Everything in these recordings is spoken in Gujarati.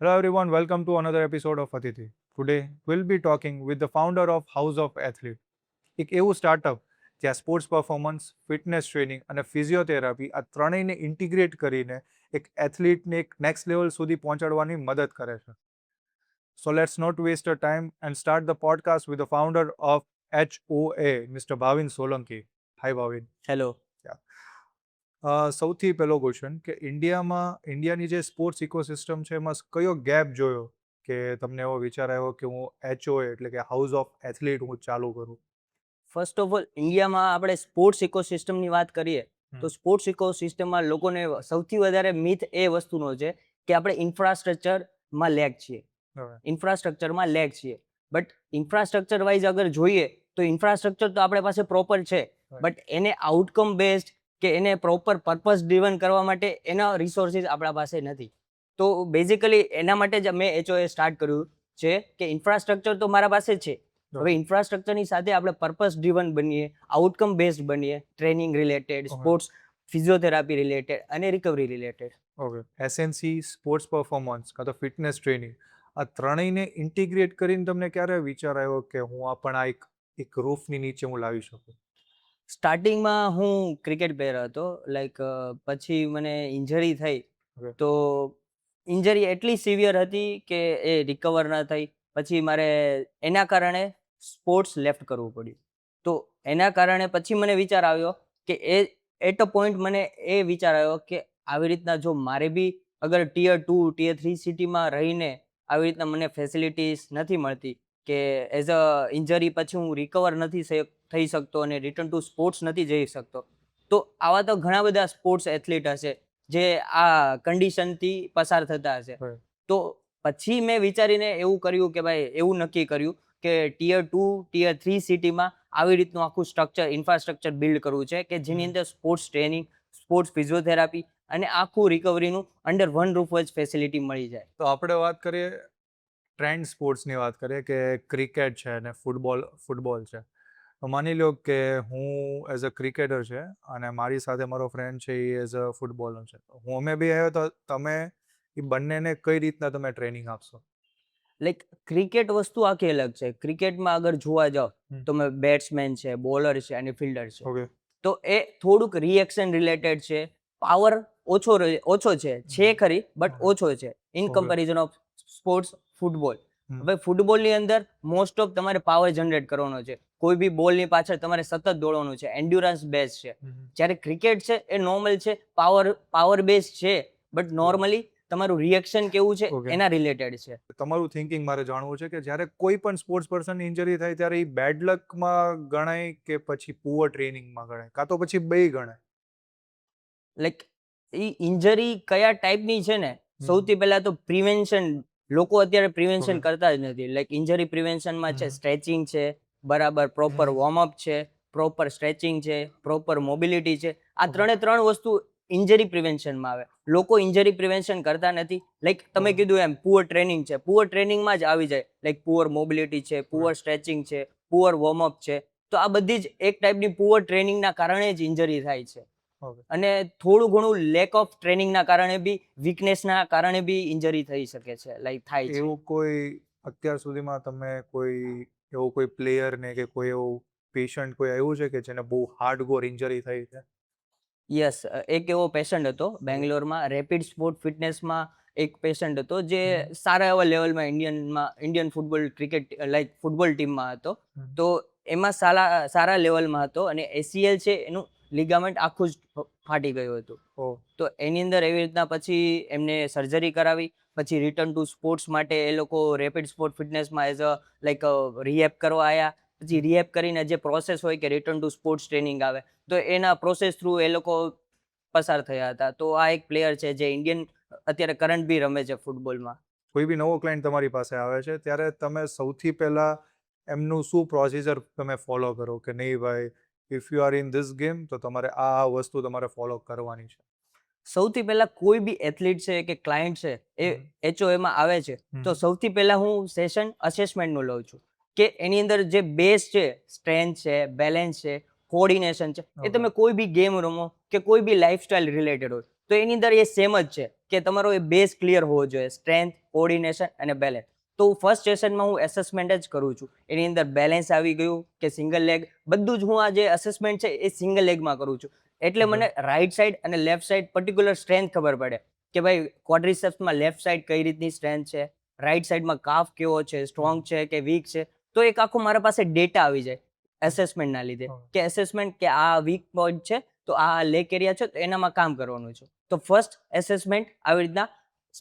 Hello everyone, welcome to another episode of Atiti. Today we'll be talking with the founder of House of Athlete. એક એવું સ્ટાર્ટઅપ જ્યાં સ્પોર્ટ્સ પરફોર્મન્સ, ફિટનેસ ટ્રેનિંગ અને ફિઝિયોથેરાપી આ ત્રણેયને ઇન્ટિગ્રેટ કરીને એક એથ્લીટને એક નેક્સ્ટ લેવલ સુધી પહોંચાડવાની મદદ કરે છે. So let's not waste our time and start the podcast with the founder of HOA, Mr. Bhavin Solanki. Hi Bhavin. Hello. સૌથી પહેલો ક્વેશ્ચન કે ઇન્ડિયાની જે સ્પોર્ટ્સ ઇકોસિસ્ટમ છે એમાં કયો ગેપ જોયો કે તમને એવો વિચાર આવ્યો કે હું HOA એટલે કે હાઉસ ઓફ એથ્લીટ હું ચાલુ કરું? ફર્સ્ટ ઓફ ઓલ ઇન્ડિયામાં આપણે સ્પોર્ટ્સ ઇકોસિસ્ટમની વાત કરીએ તો સ્પોર્ટ્સ ઇકોસિસ્ટમમાં લોકોને સૌથી વધારે મિથ એ વસ્તુનો છે કે આપણે ઇન્ફ્રાસ્ટ્રક્ચરમાં લેગ છીએ. બટ ઇન્ફ્રાસ્ટ્રક્ચર વાઇઝ અગર જોઈએ તો ઇન્ફ્રાસ્ટ્રક્ચર તો આપણે પાસે પ્રોપર છે, બટ એને આઉટકમ બેઝડ કે એને પ્રોપર પર્પઝ ડ્રીવન કરવા માટે એના રિસોર્સિસ આપણા પાસે નથી. તો બેઝિકલી એના માટે જ મેં HOA સ્ટાર્ટ કર્યું છે કે ઇન્ફ્રાસ્ટ્રક્ચર તો મારા પાસે છે, હવે ઇન્ફ્રાસ્ટ્રક્ચરની સાથે આપણે પર્પઝ ડ્રીવન બનીએ, આઉટકમ બેઝડ બનીએ, training related, sports physiotherapy related અને recovery related. Okay, SNC sports performance કાં તો ફિટનેસ ટ્રેનિંગ આ ત્રણેયને ઇન્ટિગ્રેટ કરીને તમને ક્યારે વિચાર આવ્યો કે હું આ પણ આ એક રૂફની નીચે હું લાવી શકું? સ્ટાર્ટિંગમાં હું ક્રિકેટ પ્લેયર હતો, પછી મને ઇન્જરી થઈ. તો ઇન્જરી એટલી સિવિયર હતી કે એ રિકવર ન થઈ. પછી મારે એના કારણે સ્પોર્ટ્સ લેફ્ટ કરવું પડ્યું. તો એના કારણે પછી મને વિચાર આવ્યો કે એટ અ પોઈન્ટ મને એ વિચાર આવ્યો કે આવી રીતના જો મારે બી અગર ટિયર 2, ટિયર 3 સિટીમાં રહીને આવી રીતના મને ફેસિલિટીઝ નથી મળતી કે એઝ અ ઇન્જરી પછી હું રિકવર નથી થઈ શકતો અને રિટર્ન ટુ સ્પોર્ટ્સ નથી જઈ શકતો, તો આવા તો ઘણા બધા સ્પોર્ટ્સ એથ્લીટ હશે જે આ કન્ડિશનથી પસાર થતા હશે. તો પછી મેં વિચારીને એવું કર્યું કે ભાઈ એવું નક્કી કર્યું કે ટિયર 2, ટિયર 3 સિટીમાં આવી રીતનું આખું ઇન્ફ્રાસ્ટ્રક્ચર બિલ્ડ કરવું છે કે જેની અંદર સ્પોર્ટ્સ ટ્રેનિંગ, સ્પોર્ટ્સ ફિઝિયોથેરાપી અને આખું રિકવરીનું અંડર વન રૂફ જ ફેસિલિટી મળી જાય. તો આપણે વાત કરીએ ટ્રેન્ડ સ્પોર્ટ્સની વાત કરીએ કે ક્રિકેટ છે અને ફૂટબોલ છે. તો માની લો કે હું એઝ અ ક્રિકેટર છે અને મારી સાથે મારો ફ્રેન્ડ છે એ એઝ અ ફૂટબોલર છે. હું અમે બી આવ્યો તો તમે એ બંનેને કઈ રીતના તમે ટ્રેનિંગ આપશો? લાઈક ક્રિકેટ વસ્તુ આખી અલગ છે. ક્રિકેટમાં અગર જોવા જાઓ તો બેટ્સમેન છે, બોલર છે અને ફિલ્ડર છે. ઓકે, તો એ થોડુંક રિએક્શન રિલેટેડ છે, પાવર ઓછો છે ખરી બટ ઓછો છે in comparison of sports football. હવે ફૂટબોલની અંદર મોસ્ટ ઓફ તમારે પાવર જનરેટ કરવાનો છે, કોઈ બી બોલની પાછળ તમારે સતત દોડવાનું છે, એન્ડ્યુરન્સ બેઝ છે. જ્યારે ક્રિકેટ છે એ નોર્મલ છે, પાવર બેઝ છે, બટ નોર્મલી તમારું રિએક્શન કેવું છે એના રિલેટેડ છે. તમારું થિંકિંગ મારે જાણવું છે કે જ્યારે કોઈ પણ સ્પોર્ટ્સ પર્સનની ઇન્જરી થાય ત્યારે એ બેડ લકમાં ગણાય કે પછી પુઅર ટ્રેનિંગમાં ગણાય કાં તો પછી બેય ગણાય? લાઈક એ ઇન્જરી કયા ટાઈપની છે ને, સૌથી પહેલા તો પ્રિવેન્શન, લોકો અત્યારે પ્રિવેન્શન કરતા જ નથી. લાઈક ઇન્જરી પ્રિવેન્શનમાં છે સ્ટ્રેચિંગ છે, બરાબર પ્રોપર વોર્મઅપ છે, પ્રોપર સ્ટ્રેચિંગ છે, પ્રોપર મોબિલિટી છે. આ ત્રણ વસ્તુ ઇન્જરી પ્રિવેન્શનમાં આવે. લોકો ઇન્જરી પ્રિવેન્શન કરતા નથી. લાઈક તમે કીધું એમ પુઅર ટ્રેનિંગ છે, પુઅર ટ્રેનિંગમાં જ આવી જાય. લાઈક પુઅર મોબિલિટી છે, પુઅર સ્ટ્રેચિંગ છે, પુઅર વોર્મઅપ છે. તો આ બધી જ એક ટાઈપની પુઅર ટ્રેનિંગના કારણે જ ઇન્જરી થાય છે. અને થોડું ઘણું લેક ઓફ ટ્રેનિંગના કારણે બી, વીકનેસના કારણે બી ઇન્જરી થઈ શકે છે, લાઈક થાય છે. એવું કોઈ અત્યાર સુધીમાં તમે કોઈ પ્લેયર ને કે કોઈ એવું પેશન્ટ કોઈ આવ્યું છે કે જેને બહુ હાર્ડકોર ઇન્જરી થઈ છે? યસ, એક એવો પેશન્ટ હતો બેંગ્લોરમાં, રેપિડ સ્પોર્ટ ફિટનેસમાં એક પેશન્ટ હતો જે સારા એવા લેવલમાં Indian football cricket like football ટીમમાં હતો. તો એમાં સારા લેવલમાં હતો અને ACL છે એનું લિગામેન્ટ આખું જ ફાટી ગયું હતું. તો એની અંદર એવી રીતના પછી એમને સર્જરી કરાવી, પછી રિટર્ન ટુ સ્પોર્ટ્સ માટે એ લોકો રેપિડ સ્પોર્ટ ફિટનેસમાં એઝ અ લાઈક રિહેબ કરવા આવ્યા. પછી રિહેબ કરીને જે પ્રોસેસ હોય કે રિટર્ન ટુ સ્પોર્ટ્સ ટ્રેનિંગ આવે, તો એના પ્રોસેસ થ્રુ એ લોકો પસાર થયા હતા. તો આ એક પ્લેયર છે જે ઇન્ડિયન અત્યારે કરંટ બી રમે છે ફૂટબોલમાં. કોઈ બી નવો ક્લાયન્ટ તમારી પાસે આવે છે ત્યારે તમે સૌથી પહેલા એમનું શું પ્રોસિજર તમે ફોલો કરો કે નહીં ભાઈ if you are in this game તો તમારે આ વસ્તુ તમારે ફોલો કરવાની છે? સૌથી પહેલા કોઈ બી એથ્લીટ છે કે ક્લાયન્ટ છે એ HOA માં આવે છે તો સૌથી પહેલા હું સેશન અસેસમેન્ટનું લઉં છું કે એની અંદર જે બેઝ છે, સ્ટ્રેન્થ છે, બેલેન્સ છે, કોઓર્ડિનેશન છે, એ તમે કોઈ બી ગેમ રમો કે કોઈ બી લાઈફસ્ટાઈલ રિલેટેડ હોય તો એની અંદર એ સેમ જ છે કે તમારો એ બેઝ ક્લિયર હોવો જોઈએ, સ્ટ્રેન્થ, કોર્ડિનેશન અને બેલેન્સ. તો ફર્સ્ટ સેશનમાં હું એસેસમેન્ટ જ કરું છું. એની અંદર બેલેન્સ આવી ગયું કે સિંગલ લેગ, બધું જ હું આ જે અસેસમેન્ટ છે એ સિંગલ લેગમાં કરું છું. એટલે મને રાઈટ સાઈડ અને લેફ્ટ સાઈડ પર્ટિક્યુલર સ્ટ્રેન્થ ખબર પડે કે ભાઈ ક્વોડ્રિસેપ્સમાં લેફ્ટ સાઈડ કઈ રીતની સ્ટ્રેન્થ છે, રાઈટ સાઈડમાં કાફ કેવો છે, સ્ટ્રોંગ છે કે વીક છે. તો એક આખો મારા પાસે ડેટા આવી જાય એસેસમેન્ટના લીધે કે એસેસમેન્ટ કે આ વીક પોઈન્ટ છે તો આ લેગ એરિયા છે તો એનામાં કામ કરવાનું છે. તો ફર્સ્ટ એસેસમેન્ટ આવી રીતના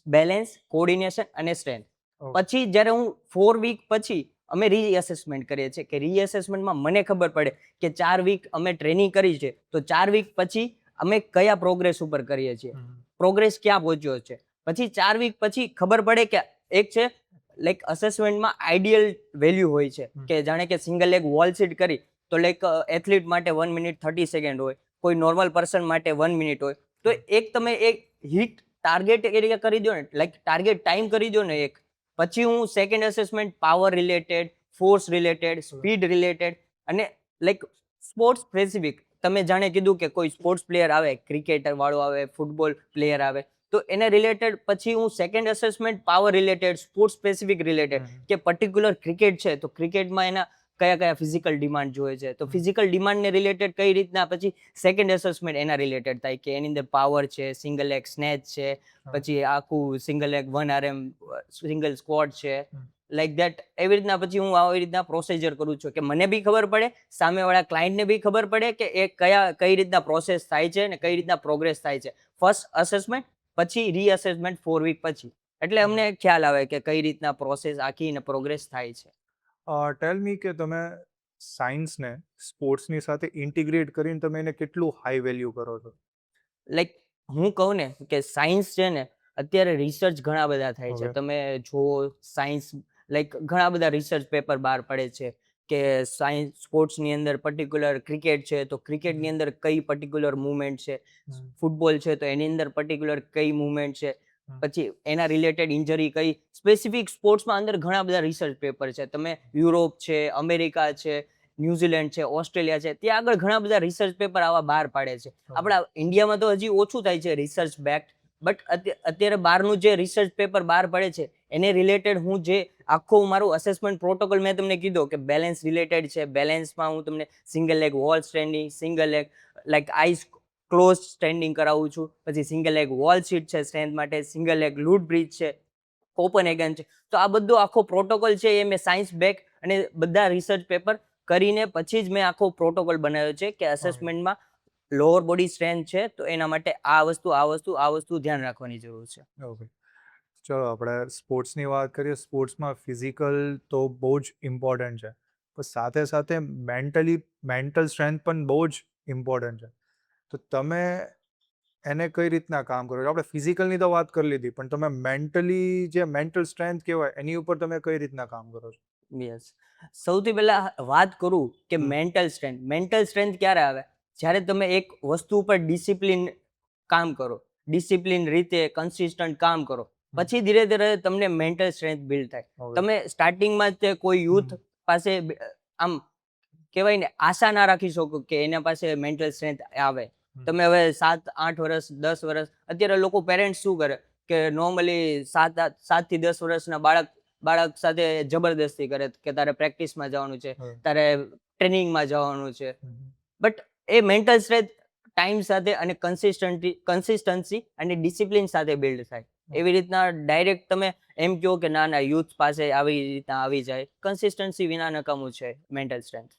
બેલેન્સ, કોર્ડિનેશન અને સ્ટ્રેન્થ. પછી જ્યારે હું 4 વીક પછી અમે રીએસેસમેન્ટ કરીએ છીએ કે રીએસેસમેન્ટમાં મને ખબર પડે કે 4 વીક અમે ટ્રેનિંગ કરી છે તો 4 વીક પછી અમે કયા પ્રોગ્રેસ ઉપર કરીએ છીએ, પ્રોગ્રેસ ક્યાં પહોંચ્યો છે. પછી 4 વીક પછી ખબર પડે કે એક છે લાઈક અસેસમેન્ટમાં આઈડિયલ વેલ્યુ હોય છે કે જાણે કે સિંગલ લેગ વોલ સીટ કરી તો લાઈક એથ્લીટ માટે 1 મિનિટ 30 સેકન્ડ હોય, કોઈ નોર્મલ પર્સન માટે 1 મિનિટ હોય. તો એક તમે એક હિટ ટાર્ગેટ એરિયા કરી દો ને, લાઈક ટાર્ગેટ ટાઈમ કરી દો ને એક. પછી હું second assessment power related, force related, speed related અને લાઈક સ્પોર્ટ્સ સ્પેસિફિક. તમે જાણે કીધું કે કોઈ સ્પોર્ટ્સ પ્લેયર આવે, ક્રિકેટર વાળો આવે, ફૂટબોલ પ્લેયર આવે, તો એને રિલેટેડ પછી હું second assessment power related, sports specific related કે પર્ટિક્યુલર ક્રિકેટ છે તો ક્રિકેટમાં એના કયા કયા ફિઝિકલ ડિમાન્ડ જોઈએ છે, તો ફિઝિકલ ડિમાન્ડને રિલેટેડ કઈ રીતના પછી સેકન્ડ એસેસમેન્ટ એના રિલેટેડ થાય કે એની અંદર પાવર છે, સિંગલ લેગ સ્નેચ છે, પછી આખું single leg 1 RM single squat છે, લાઈક ધેટ. એવી રીતના પછી હું આવી રીતના પ્રોસિજર કરું છું કે મને બી ખબર પડે, સામેવાળા ક્લાયન્ટને બી ખબર પડે કે એ કઈ રીતના પ્રોસેસ થાય છે ને કઈ રીતના પ્રોગ્રેસ થાય છે. ફર્સ્ટ અસેસમેન્ટ પછી રીઅસેસમેન્ટ 4 વીક પછી, એટલે અમને ખ્યાલ આવે કે કઈ રીતના પ્રોસેસ આખી ને પ્રોગ્રેસ થાય છે. ટેલ મી કે તમે સાયન્સને સ્પોર્ટ્સની સાથે ઇન્ટિગ્રેટ કરીને તમે એને કેટલું હાઈ વેલ્યુ કરો છો? લાઈક હું કહું ને કે સાયન્સ છે ને અત્યારે રિસર્ચ ઘણા બધા થાય છે. Okay. તમે જુઓ સાયન્સ લાઈક ઘણા બધા રિસર્ચ પેપર બહાર પડે છે કે સાયન્સ સ્પોર્ટ્સની અંદર પર્ટિક્યુલર ક્રિકેટ છે તો ક્રિકેટની અંદર કઈ પર્ટિક્યુલર મુવમેન્ટ છે, ફૂટબોલ છે તો એની અંદર પર્ટિક્યુલર કઈ મુવમેન્ટ છે, પછી એના રિલેટેડ ઇન્જરી કઈ સ્પેસિફિક સ્પોર્ટ્સમાં અંદર ઘણા બધા રિસર્ચ પેપર છે. તમે યુરોપ છે, અમેરિકા છે, ન્યુઝીલેન્ડ છે, ઓસ્ટ્રેલિયા છે, ત્યાં આગળ ઘણા બધા રિસર્ચ પેપર આવા બહાર પાડે છે. આપણા ઇન્ડિયામાં તો હજી ઓછું થાય છે રિસર્ચ બેક્ડ, બટ અત્યારે બહારનું જે રિસર્ચ પેપર બહાર પડે છે એને રિલેટેડ હું જે આખું મારું અસેસમેન્ટ પ્રોટોકોલ મેં તમને કીધો કે બેલેન્સ રિલેટેડ છે, બેલેન્સમાં હું તમને single leg wall standing, single leg like eyes close standing કરાવું છું, પછી સિંગલ લેગ વોલ સીટ છે સ્ટ્રેન્થ માટે, સિંગલ લેગ લૂટ બ્રિજ છે, ઓપન એગન છે. તો આ બધો આખો પ્રોટોકોલ છે એ મેં સાયન્સ બેક અને બધા રિસર્ચ પેપર કરીને પછી જ મેં આખો પ્રોટોકોલ બનાવ્યો છે કે અસેસમેન્ટમાં લોઅર બોડી સ્ટ્રેન્થ છે તો એના માટે આ વસ્તુ ધ્યાન રાખવાની જરૂર છે. ઓકે, ચલો આપણે સ્પોર્ટ્સની વાત કરીએ. સ્પોર્ટ્સમાં ફિઝિકલ તો બહુ જ ઇમ્પોર્ટન્ટ છે, પણ સાથે સાથે મેન્ટલ સ્ટ્રેન્થ પણ બહુ જ ઇમ્પોર્ટન્ટ છે. તો તમે એને કઈ રીતના કામ કરો છો? આપણે ફિઝિકલની તો વાત કરી લીધી, પણ તમે મેન્ટલી જે મેન્ટલ સ્ટ્રેન્થ કહેવાય એની ઉપર તમે કઈ રીતના કામ કરો છો? યસ, સૌથી પહેલા વાત કરું કે મેન્ટલ સ્ટ્રેન્થ ક્યારે આવે? જ્યારે તમે એક વસ્તુ ઉપર ડિસિપ્લિન કામ કરો, ડિસિપ્લિન રીતે કન્સિસ્ટન્ટ કામ કરો, પછી ધીરે ધીરે તમને મેન્ટલ સ્ટ્રેન્થ બિલ્ડ થાય. તમે સ્ટાર્ટિંગમાં જ કોઈ યુથ પાસે આમ કહેવાય ને આશા ના રાખી શકો કે એના પાસે મેન્ટલ સ્ટ્રેન્થ આવે. તમે હવે 7-8 વર્ષ 10 વર્ષ, અત્યારે લોકો પેરેન્ટ્સ શું કરે કે નોર્મલી 7 થી 10 વર્ષના બાળક સાથે જબરદસ્તી કરે કે તારે પ્રેક્ટિસમાં જવાનું છે, તારે ટ્રેનિંગમાં જવાનું છે. But A mental strength time સાથે અને કન્સિસ્ટન્સી અને ડિસિપ્લિન સાથે બિલ્ડ થાય. એવી રીતના ડાયરેક્ટ તમે એમ કહો કે ના યુથ પાસે આવી રીતના આવી જાય, કન્સિસ્ટન્સી વિના નકામું છે મેન્ટલ સ્ટ્રેન્થ.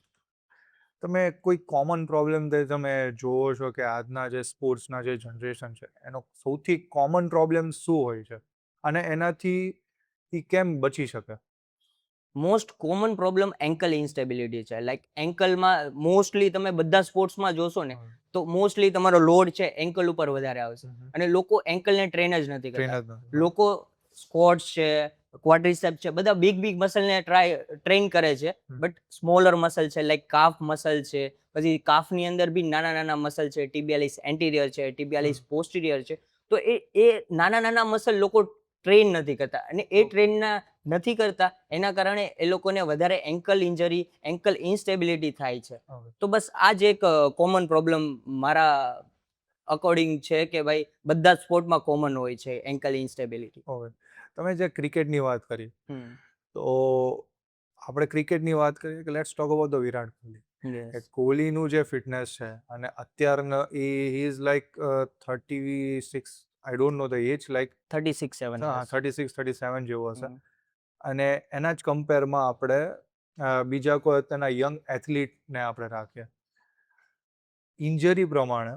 તમે કોઈ કોમન પ્રોબ્લેમ તમે જોવો છો કે આજના જે સ્પોર્ટ્સના જે જનરેશન છે એનો સૌથી કોમન પ્રોબ્લેમ શું હોય છે અને એનાથી એ કેમ બચી શકે? Most common problem ankle instability છે. લાઈક એન્કલમાં મોસ્ટલી તમે બધા સ્પોર્ટ્સમાં જોશો ને તો મોસ્ટલી તમારો લોડ છે એન્કલ ઉપર વધારે આવશે અને લોકો એન્કલને ટ્રેન જ નથી કરતા. લોકો સ્ક્વોટ્સ છે, ક્વોડ્રિસેપ છે, બધા બિગ મસલને ટ્રેન કરે છે, બટ સ્મોલર મસલ છે લાઈક કાફ મસલ છે, પછી કાફની અંદર બી નાના મસલ છે, ટિબિયાલિસ એન્ટિરિયર છે, ટિબિયાલિસ પોસ્ટિરિયર છે. તો એ નાના મસલ લોકો ટ્રેન નથી કરતા અને એ ટ્રેનના નથી કરતા એના કારણે એ લોકોને વધારે એન્કલ ઇન્જરી, એન્કલ ઇન્સ્ટેબિલિટી થાય છે. તો બસ આ જ એક કોમન પ્રોબ્લેમ મારા અકોર્ડિંગ છે કે ભાઈ બધા સ્પોર્ટમાં કોમન હોય છે એન્કલ ઇન્સ્ટેબિલિટી. ઓકે. તમે જે ક્રિકેટની વાત કરી, તો આપણે ક્રિકેટની વાત કરીએ કે let's talk about the Virat Kohli. કે યસ. કોહલીનું જે ફિટનેસ છે અને અત્યારના એ he is like 36, I don't know the age, like 36-7 હા યસ. 36-37 જેવો હશે. અને એના જ કમ્પેરમાં આપણે બીજા કોઈ અત્યારના યંગ એથ્લીટને આપણે રાખીએ, ઇન્જરી પ્રમાણે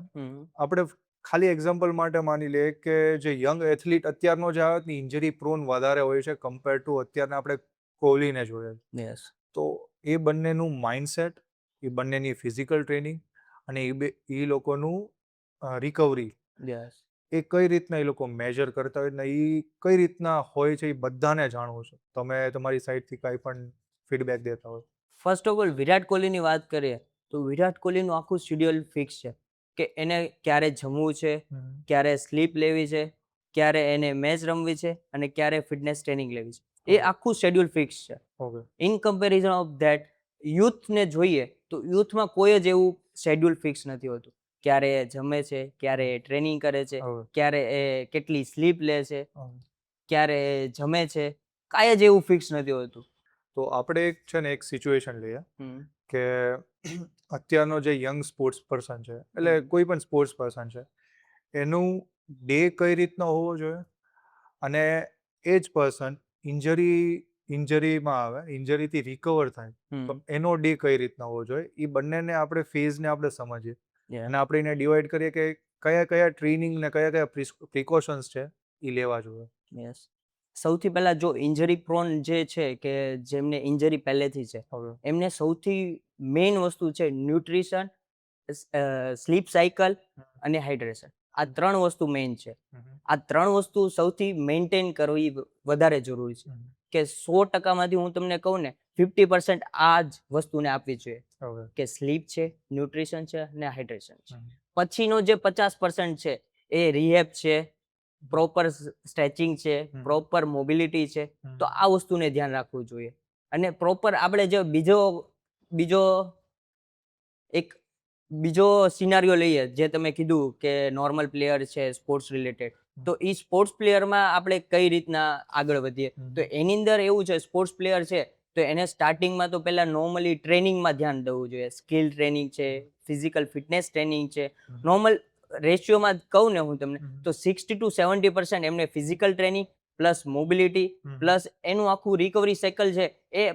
આપણે ખાલી એક્ઝામ્પલ માટે માની લઈએ કે જે યંગ એથ્લીટ અત્યારનો જે આવે ને ઇન્જરી પ્રોન વધારે હોય છે કમ્પેર ટુ અત્યારના આપણે કોહલીને જોઈએ. યસ. તો એ બંનેનું માઇન્ડસેટ, એ બંનેની ફિઝિકલ ટ્રેનિંગ અને એ લોકોનું રિકવરી, યસ. એ કઈ રીતના એ લોકો મેજર કરતા હોય ને એ કઈ રીતના હોય છે એ બધાને જાણવું છે. તમે તમારી સાઈડથી કાંઈ પણ ફીડબેક દેતા હોય. ફર્સ્ટ ઓફ ઓલ વિરાટ કોહલીની વાત કરીએ તો વિરાટ કોહલીનું આખું શેડ્યુલ ફિક્સ છે કે એને ક્યારે જમવું છે, ક્યારે સ્લીપ લેવી છે, ક્યારે એને મેચ રમવી છે અને ક્યારે ફિટનેસ ટ્રેનિંગ લેવી છે. એ આખું શેડ્યુલ ફિક્સ છે. Okay. In comparison of that યુથને જોઈએ તો યુથમાં કોઈ જ એવું શેડ્યુલ ફિક્સ નથી હોતું. ક્યારે એ જમે છે, ક્યારે એ ટ્રેનિંગ કરે છે, ક્યારે એ કેટલી સ્લીપ લે છે, ક્યારે એ જમે છે, કાંઈ જ એવું ફિક્સ નથી હોતું. તો આપણે એક છે ને એક સિચ્યુએશન લઈએ કે અત્યારનો જે યંગ સ્પોર્ટ્સ પર્સન છે, એટલે કોઈ પણ સ્પોર્ટ્સ પર્સન છે, એનું ડે કઈ રીતના હોવો જોઈએ અને એ જ પર્સન ઇન્જરીમાં આવે, ઇન્જરીથી રિકવર થાય તો એનો ડે કઈ રીતના હોવો જોઈએ, એ બંનેને આપણે ફેઝને આપણે સમજીએ અને આપણે એને ડિવાઈડ કરીએ કે કયા કયા ટ્રેનિંગ ને કયા કયા પ્રિકોશન્સ છે એ લેવા જોઈએ. યસ. સૌથી પહેલા જો ઇન્જરી પ્રોન જે છે કે જેમને ઇન્જરી પહેલેથી છે એમને સૌથી મેઇન વસ્તુ છે ન્યુટ્રિશન, સ્લીપ સાયકલ અને હાઇડ્રેશન. આ 3 વસ્તુ મેઇન છે. આ 3 વસ્તુ સૌથી મેન્ટેન કરવી વધારે જરૂરી છે. કે 100%માંથી હું તમને કહું ને 50% આ જ વસ્તુને આપવી જોઈએ કે સ્લીપ છે, ન્યુટ્રિશન છે અને હાઇડ્રેશન છે. પછીનો જે 50% છે એ રિહેબ છે, પ્રોપર સ્ટ્રેચિંગ છે, પ્રોપર મોબિલિટી છે. તો આ વસ્તુને ધ્યાન રાખવું જોઈએ. અને પ્રોપર આપણે જે બીજો સિનારીઓ લઈએ જે તમે કીધું કે નોર્મલ પ્લેયર છે સ્પોર્ટ્સ રિલેટેડ, તો એ સ્પોર્ટ્સ પ્લેયરમાં આપણે કઈ રીતના આગળ વધીએ તો એની અંદર એવું છે સ્પોર્ટ્સ પ્લેયર છે તો એને સ્ટાર્ટિંગમાં તો પહેલા નોર્મલી ટ્રેનિંગમાં ધ્યાન દેવું જોઈએ. સ્કિલ ટ્રેનિંગ છે, ફિઝિકલ ફિટનેસ ટ્રેનિંગ છે. નોર્મલ રેશિયોમાં કહું ને હું તમને તો 60-70% એમને physical training plus mobility plus એનું આખું રિકવરી સાયકલ છે એ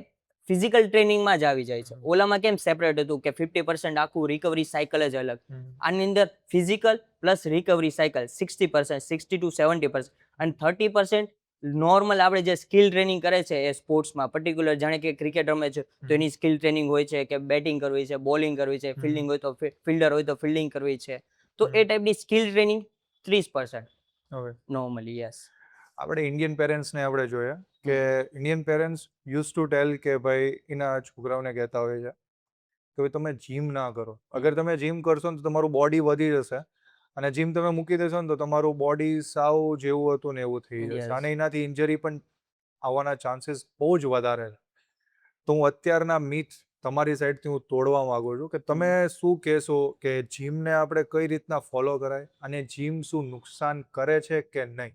ફિઝિકલ ટ્રેનિંગમાં જ આવી જાય છે. ઓલામાં કેમ સેપરેટ હતું કે 50% આખું રિકવરી સાયકલ જ અલગ. આની અંદર ફિઝિકલ પ્લસ રિકવરી સાયકલ 60% અને 30% નોર્મલ આપણે જે સ્કિલ ટ્રેનિંગ કરે છે એ સ્પોર્ટ્સમાં પર્ટિક્યુલર જાણે કે ક્રિકેટ રમે છે તો એની સ્કિલ ટ્રેનિંગ હોય છે કે બેટિંગ કરવી છે, બોલિંગ કરવી છે, ફિલ્ડિંગ હોય તો ફિલ્ડર હોય તો ફિલ્ડિંગ કરવી છે. તો એ ટાઈપની સ્કિલ ટ્રેનિંગ 30% નોર્મલી. યસ. આપણે ઇન્ડિયન પેરેન્ટ્સને આપણે જોઈએ કે Indian parents use to tell કે ભાઈ એના છોકરાઓને કહેતા હોય છે કે ભાઈ તમે જીમ ના કરો. અગર તમે જીમ કરશો ને તો તમારું બોડી વધી જશે અને જીમ તમે મૂકી દેશો ને તો તમારું બોડી સાવ જેવું હતું ને એવું થઈ જશે અને એનાથી ઇન્જરી પણ આવવાના ચાન્સીસ બહુ જ વધારે છે. તો હું અત્યારના મિથ તમારી સાઈડથી હું તોડવા માંગુ છું કે તમે શું કહેશો કે જીમને આપણે કઈ રીતના ફોલો કરાય અને જીમ શું નુકસાન કરે છે કે નહીં?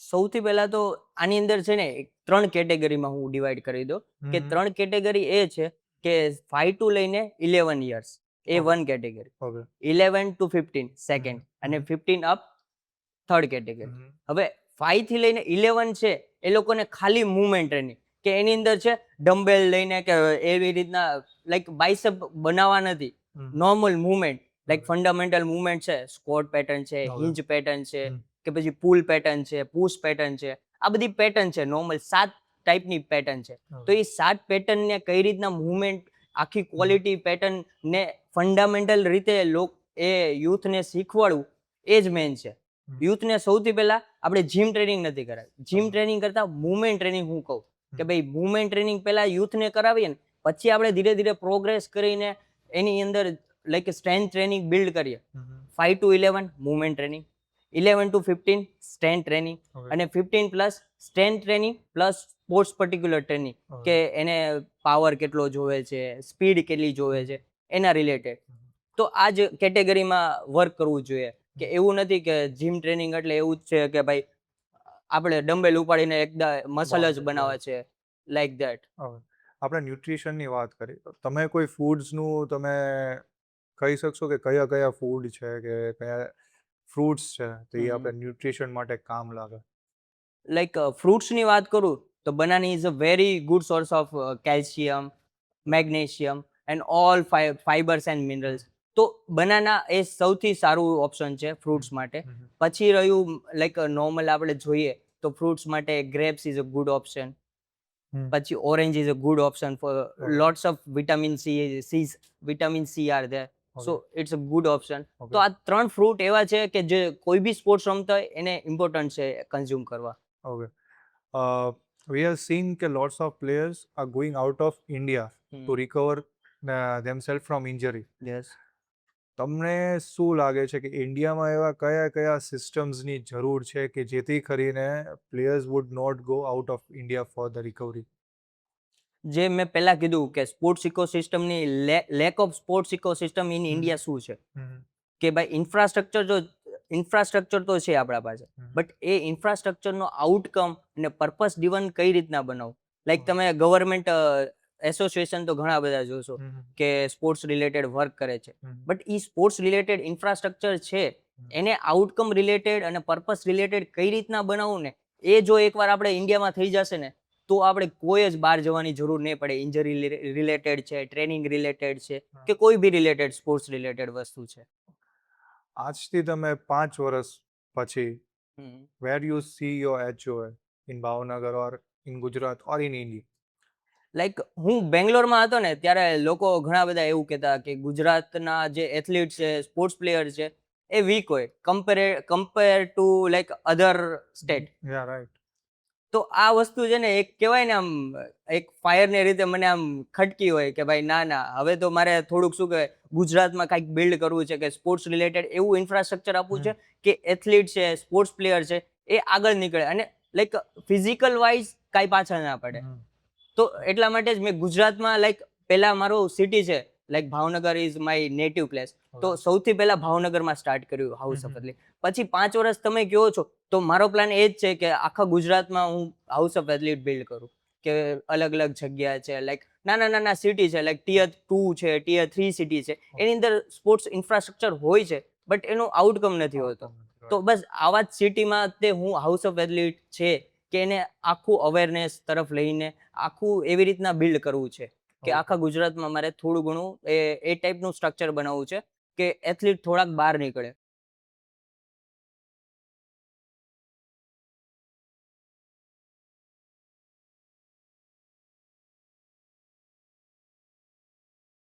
સૌથી પહેલા તો આની અંદર છે ને 3 કેટેગરીમાં હું ડિવાઈડ કરી દઉં કે 3 કેટેગરી એ છે કે 5 to લઈને 11 years A 1 category, 11 to 15 second અને 15 અપ થર્ડ કેટેગરી. હવે 5 થી લઈને 11 છે એ લોકોને ખાલી મૂવમેન્ટ ટ્રેનિંગ કે એની અંદર છે ડમ્બેલ લઈને કે એવી રીતના લાઈક બાઇસેપ બનાવવા નથી, normal movement like fundamental movement છે, સ્ક્વોટ પેટર્ન છે, હિંજ પેટર્ન છે કે પછી પુલ પેટર્ન છે, પુશ પેટર્ન છે, આ બધી પેટર્ન છે નોર્મલ 7 ટાઈપની પેટર્ન છે. તો એ 7 પેટર્નને કઈ રીતના મૂવમેન્ટ આખી ક્વોલિટી પેટર્ન ને ફંડામેન્ટલ રીતે એ યુથને શીખવાડવું એ જ મેન છે. યુથને સૌથી પહેલા આપણે જીમ ટ્રેનિંગ નથી કરાવી. જીમ ટ્રેનિંગ કરતા મૂવમેન્ટ ટ્રેનિંગ હું કહું કે ભાઈ મૂવમેન્ટ ટ્રેનિંગ પહેલા યુથને કરાવીએ ને પછી આપણે ધીરે ધીરે પ્રોગ્રેસ કરીને એની અંદર લાઈક સ્ટ્રેન્થ ટ્રેનિંગ બિલ્ડ કરીએ. 5 to 11 movement training, 11 to 15 strength training અને 15 plus strength training plus sports particular training કે એને પાવર કેટલો જોવે છે, સ્પીડ કેટલી જોવે છે એના રિલેટેડ. તો આ જ કેટેગરીમાં વર્ક કરવું જોઈએ. કે એવું નથી કે જીમ ટ્રેનિંગ એટલે એવું જ છે કે ભાઈ આપણે ડમ્બેલ ઉપાડીને એકદમ મસલ જ બનાવે છે, લાઈક ધેટ. હવે આપણે ન્યુટ્રિશનની વાત કરી તો તમે કોઈ ફૂડ્સનું તમે કહી શકશો કે કયા કયા ફૂડ છે કે કયા ફ્રૂટ્સ છે તો એ આપણે ન્યુટ્રિશન માટે કામ લાગે? લાઈક ફ્રૂટ્સની વાત કરું તો banana is a very good source of calcium, magnesium and all fibres and minerals. તો બનાના એ સૌથી સારું ઓપ્શન છે ફ્રૂટ્સ માટે. પછી રહ્યું લાઈક નોર્મલ આપણે જોઈએ તો ફ્રૂટ્સ માટે grapes is a good option. પછી orange is a good option for lots of vitamin C are there. So it's a good option. તો આ 3 ફ્રૂટ એવા છે કે જે કોઈ બી સ્પોર્ટ્સ રમતા હોય એને ઇમ્પોર્ટન્ટ છે કન્ઝ્યુમ કરવા. Okay. We have seen that lots of players are going out of India to recover themselves from injury. Yes. તમને શું લાગે છે કે ઇન્ડિયામાં એવા કયા કયા સિસ્ટમ્સની જરૂર છે કે જેથી કરીને players would not go out of India for the recovery? જે મેં પહેલા કીધું કે સ્પોર્ટ્સ ઇકોસિસ્ટમની lack of sports ecosystem in India શું છે કે ભાઈ ઇન્ફ્રાસ્ટ્રક્ચર તો છે આપણા પાસે, બટ એ ઇન્ફ્રાસ્ટ્રક્ચરનો આઉટકમ અને પર્પસ ડિવન કઈ રીતના બનાવવું. લાઈક તમે ગવર્મેન્ટ એસોસિએશન તો ઘણા બધા જોશો કે સ્પોર્ટ્સ રિલેટેડ વર્ક કરે છે, but A sports related infrastructure છે એને આઉટકમ રિલેટેડ અને પર્પસ રિલેટેડ કઈ રીતના બનાવવું ને, એ જો એકવાર આપણે ઇન્ડિયામાં થઈ જશે ને તો આપણે કોઈ જ બહાર જવાની જરૂર નહીં પડે. ઇન્જરી રિલેટેડ છે, ટ્રેનિંગ રિલેટેડ છે કે કોઈ બી રિલેટેડ સ્પોર્ટ્સ રિલેટેડ વસ્તુ છે. આજથી તમે 5 વર્ષ પછી where you see your HOA in Bhavnagar or in Gujarat or in India? Like હું બેંગ્લોરમાં હતો ને ત્યારે લોકો ઘણા બધા એવું કહેતા કે ગુજરાતના જે એથ્લીટ છે, સ્પોર્ટ્સ પ્લેયર છે એ વીક હોય compare to like other state. Yeah, right. તો આ વસ્તુ છે ને એક કહેવાય ને આમ એક ફાયરની રીતે મને આમ ખટકી હોય કે ભાઈ ના હવે તો મારે થોડુંક શું કહેવાય ગુજરાતમાં કંઈક બિલ્ડ કરવું છે કે સ્પોર્ટ્સ રિલેટેડ એવું ઇન્ફ્રાસ્ટ્રક્ચર આપવું છે કે એથ્લીટ છે, સ્પોર્ટ્સ પ્લેયર છે એ આગળ નીકળે અને લાઈક ફિઝિકલ વાઇઝ કાંઈ પાછા ના પડે. તો એટલા માટે જ મેં ગુજરાતમાં લાઈક પહેલા મારું સિટી છે like Bhavnagar is my native place, તો સૌથી પહેલા ભાવનગરમાં સ્ટાર્ટ કર્યું હાઉસ ઓફ એથ્લીટ. પછી 5 વર્ષ તમે કહો છો તો મારો પ્લાન એ જ છે કે આખા ગુજરાતમાં હું હાઉસ ઓફ એથ્લીટ બિલ્ડ કરું કે અલગ અલગ જગ્યા છે લાઈક નાના સિટી છે લાઈક ટિયર 2 છે, ટિયર 3 સિટી છે, એની અંદર સ્પોર્ટ્સ ઇન્ફ્રાસ્ટ્રક્ચર હોય છે બટ એનો આઉટકમ નથી હોતો. તો બસ આવા જ સિટીમાં તે હું હાઉસ ઓફ એથ્લીટ છે કે એને આખું અવેરનેસ તરફ લઈને આખું એવી રીતના બિલ્ડ કરવું છે કે આખા ગુજરાતમાં મારે થોડું ઘણું એ ટાઈપનું સ્ટ્રક્ચર બનાવવું છે કે એથ્લીટ થોડાક બહાર નીકળે.